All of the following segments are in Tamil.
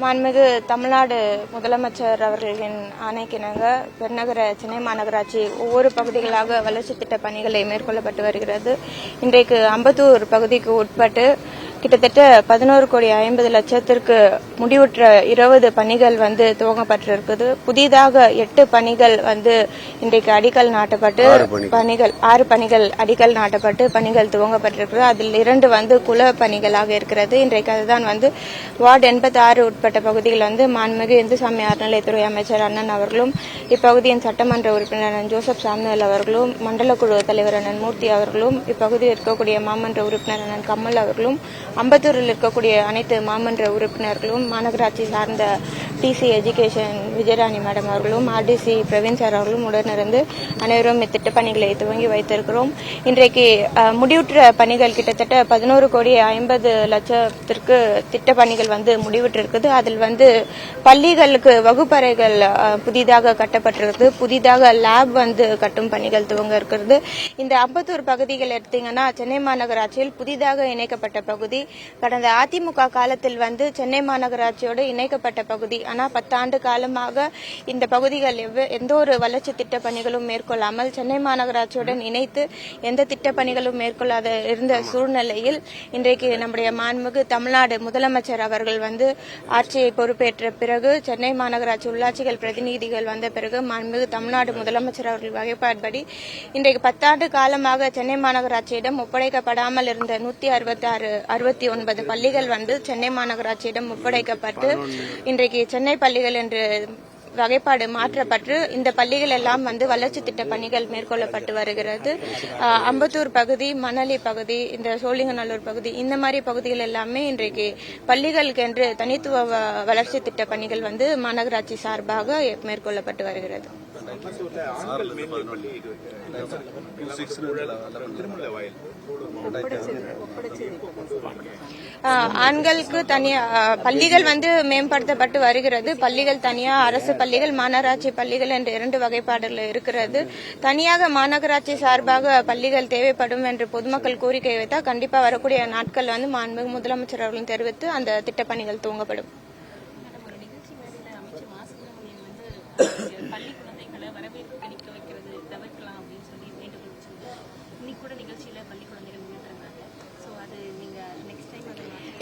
மாண்புமிகு தமிழ்நாடு முதலமைச்சர் அவர்களின் ஆணைக்கிணங்க பெருநகர சென்னை மாநகராட்சி ஒவ்வொரு பகுதிகளாக வளர்ச்சி திட்ட பணிகளை மேற்கொள்ளப்பட்டு வருகிறது. இன்றைக்கு அம்பத்தூர் பகுதிக்கு உட்பட்டு கிட்டத்தட்ட 11,50,00,000 முடிவுற்ற 20 பணிகள் துவங்கப்பட்டிருக்குது. புதிதாக 8 பணிகள் இன்றைக்கு அடிக்கல் நாட்டப்பட்டு 6 பணிகள் அடிக்கல் நாட்டப்பட்டு பணிகள் துவங்கப்பட்டிருக்கிறது. அதில் 2 குல பணிகளாக இருக்கிறது. இன்றைக்கு அதுதான் வார்டு 86 உட்பட்ட பகுதியில் மாண்புமிகு இந்துசாமி அறநிலையத்துறை அமைச்சர் அண்ணன் அவர்களும் இப்பகுதியின் சட்டமன்ற உறுப்பினர் அண்ணன் ஜோசப் சாமுவேல் அவர்களும் மண்டல குழு தலைவர் அண்ணன் மூர்த்தி அவர்களும் இப்பகுதியில் இருக்கக்கூடிய மாமன்ற உறுப்பினர் அண்ணன் கமல் அவர்களும் அம்பத்தூரில் இருக்கக்கூடிய அனைத்து மாமன்ற உறுப்பினர்களும் மாநகராட்சி சார்ந்த டிசி எஜுகேஷன் விஜயராணி மேடம் அவர்களும் ஆர்டிசி பிரவீன் சார் அவர்களும் உடனிருந்து அனைவரும் இத்திட்டப் பணிகளை துவங்கி வைத்திருக்கிறோம். இன்றைக்கு முடிவுற்ற பணிகள் கிட்டத்தட்ட 11,50,00,000 திட்டப் பணிகள் முடிவுற்றிருக்குது. அதில் பள்ளிகளுக்கு வகுப்பறைகள் புதிதாக கட்டப்பட்டிருக்கிறது. புதிதாக லேப் கட்டும் பணிகள் துவங்க இருக்கிறது. இந்த அம்பத்தூர் பகுதிகள் எடுத்தீங்கன்னா சென்னை மாநகராட்சியில் புதிதாக இணைக்கப்பட்ட பகுதி. கடந்த அதிமுக காலத்தில் சென்னை மாநகராட்சியோடு இணைக்கப்பட்ட பகுதி. ஆனால் 10 ஆண்டு காலமாக இந்த பகுதிகள் எந்த ஒரு வளர்ச்சி திட்ட பணிகளும் மேற்கொள்ளாமல் சென்னை மாநகராட்சியுடன் இணைத்து எந்த திட்ட பணிகளும் மேற்கொள்ளாத இருந்த சூழ்நிலையில் இன்றைக்கு நம்முடைய மாண்புமிகு தமிழ்நாடு முதலமைச்சர் அவர்கள் ஆட்சியை பொறுப்பேற்ற பிறகு சென்னை மாநகராட்சி உள்ளாட்சிகள் பிரதிநிதிகள் வந்த பிறகு மாண்புமிகு தமிழ்நாடு முதலமைச்சர் அவர்கள் வகைப்பாடுபடி இன்றைக்கு 10 ஆண்டு காலமாக சென்னை மாநகராட்சியிடம் ஒப்படைக்கப்படாமல் இருந்த 169 பள்ளிகள் சென்னை மாநகராட்சியிடம் ஒப்படைக்கப்பட்டு இன்றைக்கு சென்னை பள்ளிகள் என்று வகைப்பாடு மாற்றப்பட்டு இந்த பள்ளிகள் எல்லாம் வளர்ச்சி திட்ட பணிகள் மேற்கொள்ளப்பட்டு வருகிறது. அம்பத்தூர் பகுதி, மணலி பகுதி, இந்த சோழிங்கநல்லூர் பகுதி, இந்த மாதிரி பகுதிகள் எல்லாமே இன்றைக்கு பள்ளிகளுக்கு என்று தனித்துவ வளர்ச்சி திட்ட பணிகள் மாநகராட்சி சார்பாக மேற்கொள்ளப்பட்டு வருகிறது. ஆண்களுக்கு தனியா பள்ளிகள் மேம்படுத்தப்பட்டு வருகிறது. பள்ளிகள் தனியா அரசு பள்ளிகள், மாநகராட்சி பள்ளிகள் என்ற 2 வகைப்பாடுகள் இருக்கிறது. தனியாக மாநகராட்சி சார்பாக பள்ளிகள் தேவைப்படும் என்று பொதுமக்கள் கோரிக்கை வைத்தால் கண்டிப்பா வரக்கூடிய நாட்கள் மாண்புமிகு முதலமைச்சர் அவர்களும் தெரிவித்து அந்த திட்டப்பணிகள் துவங்கப்படும்.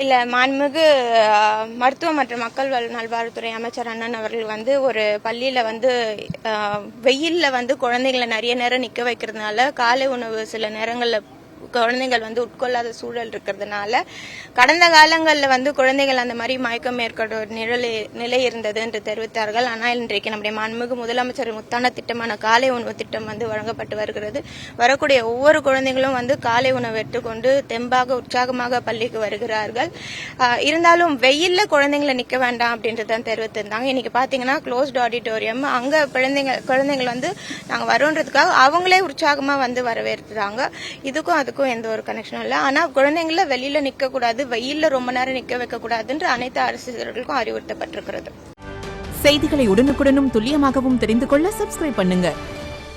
இல்ல, மாண்புமிகு மருத்துவ மற்றும் மக்கள் நல்வாழ்வுத்துறை அமைச்சர் அண்ணன் அவர்கள் ஒரு பள்ளியில வெயில்ல குழந்தைங்களை நிறைய நேரம் நிக்க வைக்கிறதுனால காலை உணவு சில நேரங்கள்ல குழந்தைகள் உட்கொள்ளாத சூழல் இருக்கிறதுனால கடந்த காலங்களில் குழந்தைகள் அந்த மாதிரி மயக்கம் ஏற்பட நிலை இருந்தது என்று தெரிவித்தார்கள். ஆனால் இன்றைக்கு நம்முடைய மாண்புமிகு முதலமைச்சர் முத்தான திட்டமான காலை உணவு திட்டம் வழங்கப்பட்டு வருகிறது. வரக்கூடிய ஒவ்வொரு குழந்தைகளும் காலை உணவு எடுத்துக்கொண்டு தெம்பாக உற்சாகமாக பள்ளிக்கு வருகிறார்கள். இருந்தாலும் வெயில்ல குழந்தைங்களை நிக்க வேண்டாம் அப்படின்றதான் தெரிவித்திருந்தாங்க. இன்னைக்கு பாத்தீங்கன்னா க்ளோஸ்ட் ஆடிட்டோரியம், அங்க குழந்தைகள் நாங்க வரோன்றதுக்காக அவங்களே உற்சாகமா வரவேற்கிறாங்க. இதுக்கும் அதுக்கும் எந்த ஒரு கனெக்ஷனும் இல்ல. ஆனா குழந்தைங்கள வெளியில நிக்க கூடாது, வெயில்ல ரொம்ப நேரம் நிக்க வைக்க கூடாதுன்னு அனைத்து அரசியல்களுக்கும் அறிவுறுத்தப்பட்டிருக்கிறது. செய்திகளை உடனுக்குடனும் துல்லியமாகவும் தெரிந்து கொள்ள சப்ஸ்கிரைப் பண்ணுங்க.